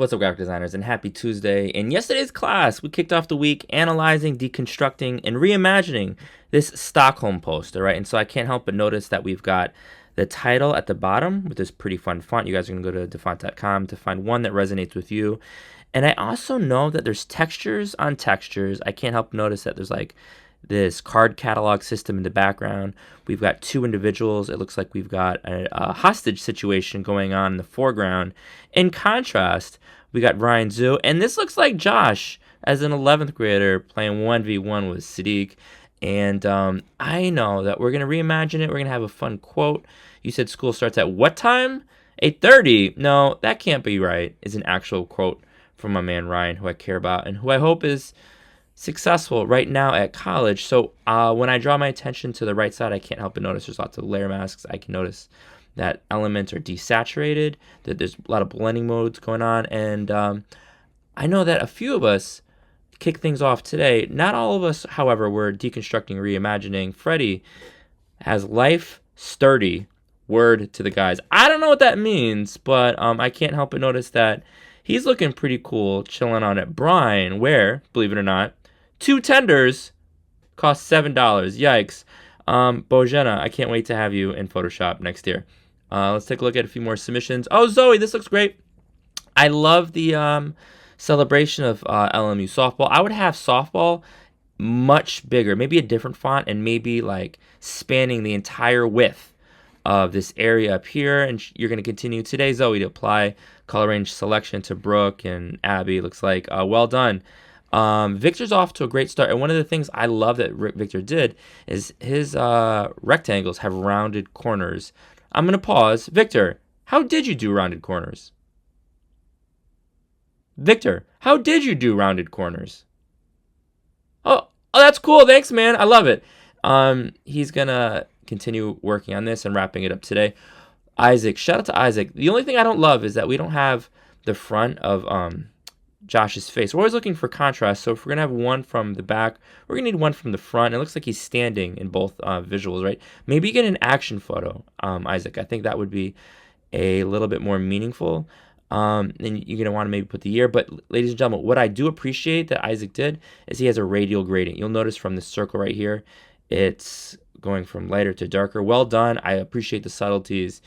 What's up, graphic designers, and happy Tuesday. In yesterday's class, we kicked off the week analyzing, deconstructing, and reimagining this Stockholm poster, right? And so I can't help but notice that we've got the title at the bottom with this pretty fun font. You guys are going to go to dafont.com to find one that resonates with you. And I also know that there's textures on textures. I can't help but notice that there's like this card catalog system in the background. We've got two individuals. It looks like we've got a hostage situation going on in the foreground. In contrast, we got Ryan Zhu, and this looks like Josh as an 11th grader playing 1v1 with Sadiq. And I know that we're going to reimagine it. We're going to have a fun quote. You said school starts at what time? 8:30. No, that can't be right. Is an actual quote from my man Ryan, who I care about and who I hope is successful right now at college. So when I draw my attention to the right side, I can't help but notice there's lots of layer masks. I can notice that elements are desaturated, that there's a lot of blending modes going on. And I know that a few of us kick things off today. Not all of us, however, were deconstructing, reimagining. Freddie has life sturdy word to the guys. I don't know what that means, but I can't help but notice that he's looking pretty cool, chilling on it. Brian, where, believe it or not, 2 tenders cost $7. Yikes. Bojena, I can't wait to have you in Photoshop next year. Let's take a look at a few more submissions. Oh, Zoe, this looks great. I love the celebration of LMU softball. I would have softball much bigger, maybe a different font, and maybe like spanning the entire width of this area up here. And you're going to continue today, Zoe, to apply color range selection to Brooke and Abby. Looks like well done. Victor's off to a great start, and one of the things I love that Victor did is his rectangles have rounded corners. I'm going to pause. Victor, how did you do rounded corners? Victor, how did you do rounded corners? Oh, that's cool. Thanks, man. I love it. He's going to continue working on this and wrapping it up today. Isaac, shout out to Isaac. The only thing I don't love is that we don't have the front of Josh's face. We're always looking for contrast, so if we're going to have one from the back, we're going to need one from the front. It looks like he's standing in both visuals, right? Maybe you get an action photo, Isaac. I think that would be a little bit more meaningful. And you're going to want to maybe put the year. But ladies and gentlemen, what I do appreciate that Isaac did is he has a radial gradient. You'll notice from this circle right here, it's going from lighter to darker. Well done. I appreciate the subtleties.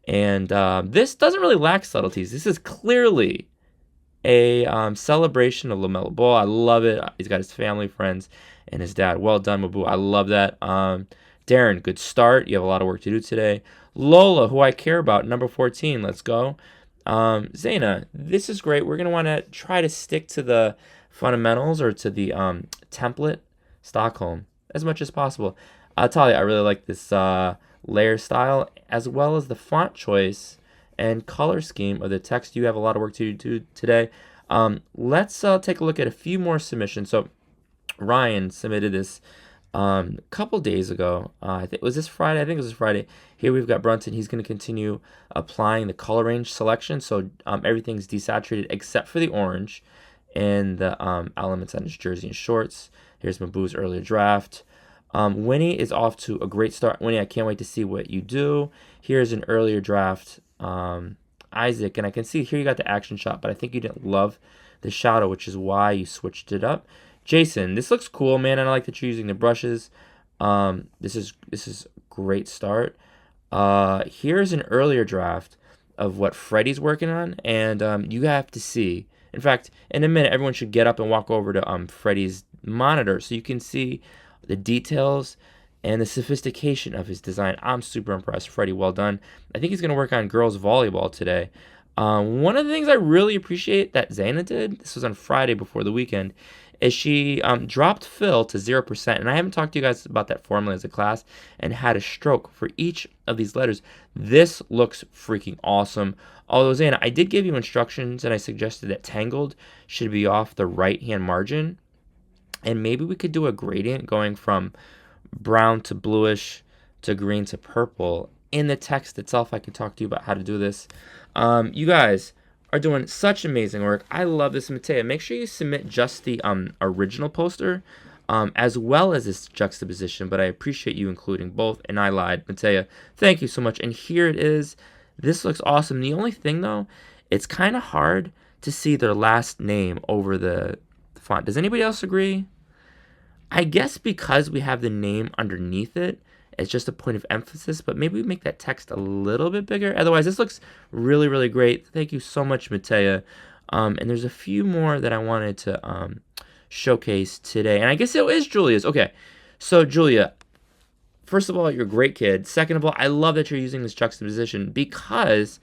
And this doesn't really lack subtleties. This is clearly a celebration of LaMelo Ball. I love it. He's got his family, friends, and his dad. Well done, Mabu. I love that. Darren, good start. You have a lot of work to do today. Lola, who I care about, number 14. Let's go. Zaina, this is great. We're going to want to try to stick to the fundamentals or to the template Stockholm as much as possible. Talia, I really like this layer style as well as the font choice and color scheme of the text. You have a lot of work to do today. Let's take a look at a few more submissions. So Ryan submitted this a couple days ago. I think was this Friday. I think it was this Friday. Here we've got Brunson. He's going to continue applying the color range selection. So everything's desaturated except for the orange and the elements on his jersey and shorts. Here's Mabu's earlier draft. Winnie is off to a great start. Winnie, I can't wait to see what you do. Here's an earlier draft. Isaac, and I can see here you got the action shot, but I think you didn't love the shadow, which is why you switched it up. Jason, this looks cool, man, and I like that you're using the brushes. This is a great start. Here's an earlier draft of what Freddie's working on, and you have to see. In fact, in a minute, everyone should get up and walk over to Freddie's monitor so you can see the details and the sophistication of his design. I'm super impressed. Freddie, well done. I think he's going to work on girls volleyball today. One of the things I really appreciate that Zaina did, this was on Friday before the weekend, is she dropped fill to 0%. And I haven't talked to you guys about that formula as a class and had a stroke for each of these letters. This looks freaking awesome. Although, Zaina, I did give you instructions and I suggested that tangled should be off the right-hand margin. And maybe we could do a gradient going from brown to bluish to green to purple. In the text itself, I can talk to you about how to do this. You guys are doing such amazing work. I love this. Matea, make sure you submit just the original poster as well as this juxtaposition, but I appreciate you including both, and I lied. Matea, thank you so much. And here it is. This looks awesome. The only thing, though, it's kind of hard to see their last name over the font. Does anybody else agree? I guess because we have the name underneath it, it's just a point of emphasis, but maybe we make that text a little bit bigger. Otherwise, this looks really, really great. Thank you so much, Matea. And there's a few more that I wanted to showcase today. And I guess it is Julia's. Okay, so Julia, first of all, you're a great kid. Second of all, I love that you're using this juxtaposition, because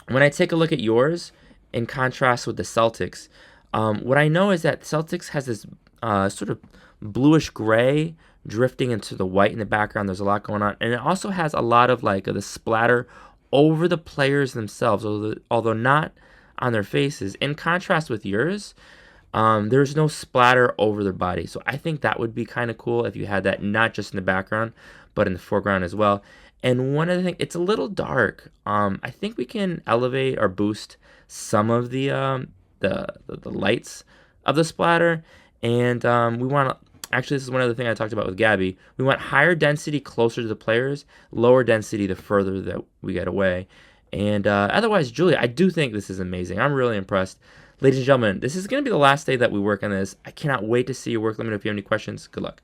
when I take a look at yours in contrast with the Celtics, what I know is that the Celtics has this sort of bluish gray drifting into the white in the background. There's a lot going on, and it also has a lot of like the splatter over the players themselves, although not on their faces. In contrast with yours, there's no splatter over their body. So I think that would be kind of cool if you had that not just in the background, but in the foreground as well. And one other thing, it's a little dark. I think we can elevate or boost some of the lights of the splatter, and we want to. Actually, this is one other thing I talked about with Gabby. We want higher density closer to the players, lower density the further that we get away. And otherwise, Julia, I do think this is amazing. I'm really impressed. Ladies and gentlemen, this is going to be the last day that we work on this. I cannot wait to see your work. Let me know if you have any questions. Good luck.